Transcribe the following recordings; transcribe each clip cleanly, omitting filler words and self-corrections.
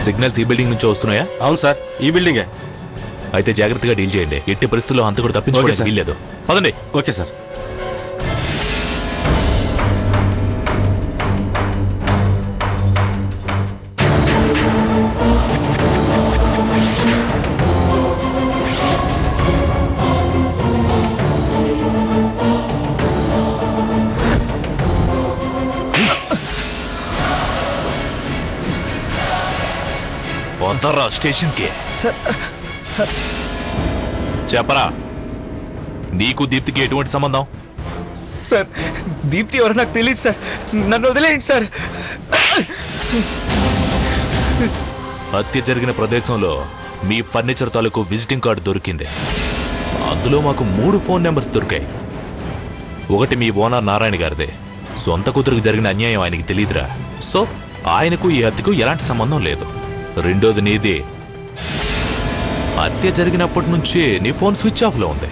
Signals ఈ building నుంచి వస్తున్నాయా? అవును సార్, ఈ బిల్డింగే. అయితే జాగ్రత్తగా డీల్ చేయండి. ఎట్టి పరిస్థితుల్లో అంత కూడా తప్పించుకోవడానికి వీల్లేదు. పదండి. Okay sir. పోతారా స్టేషన్కి? చెప్పరా, నీకు దీప్తికి ఎటువంటి సంబంధం? సార్, దీప్తి ఎవరో నాకు తెలియదు సార్. నన్ను వదిలేయండి సార్. హత్య జరిగిన ప్రదేశంలో మీ ఫర్నిచర్ తాలూకు విజిటింగ్ కార్డు దొరికింది. అందులో మాకు 3 ఫోన్ నెంబర్స్ దొరికాయి. ఒకటి మీ ఓనర్ నారాయణ గారిదే. సొంత కూతురికి జరిగిన అన్యాయం ఆయనకి తెలియదురా. సో ఆయనకు ఈ హత్యకు ఎలాంటి సంబంధం లేదు. రెండోది నీది. హత్య జరిగినప్పటి నుంచి నీ ఫోన్ స్విచ్ ఆఫ్లో ఉంది.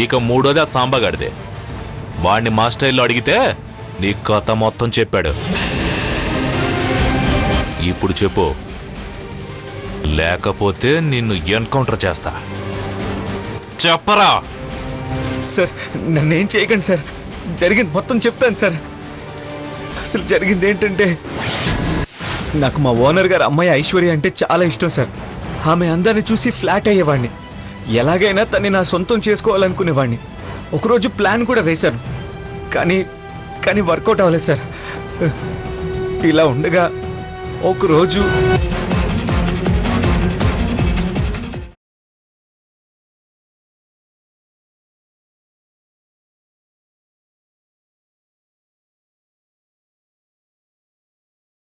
ఇక మూడోది ఆ సాంబగాడిదే. వాడిని మా స్టైల్లో అడిగితే నీ కథ మొత్తం చెప్పాడు. ఇప్పుడు చెప్పు, లేకపోతే నిన్ను ఎన్కౌంటర్ చేస్తా. చెప్పరా. సార్, నన్నేం చేయకండి సార్. జరిగింది మొత్తం చెప్తాను సార్. అసలు జరిగింది ఏంటంటే, నాకు మా ఓనర్ గారు అమ్మాయి ఐశ్వర్య అంటే చాలా ఇష్టం సార్. ఆమె అందాన్ని చూసి ఫ్లాట్ అయ్యేవాడిని. ఎలాగైనా తన్ని నా సొంతం చేసుకోవాలనుకునేవాడిని. ఒకరోజు ప్లాన్ కూడా వేశాను, కానీ వర్కౌట్ అవ్వలేదు సార్. ఇలా ఉండగా ఒకరోజు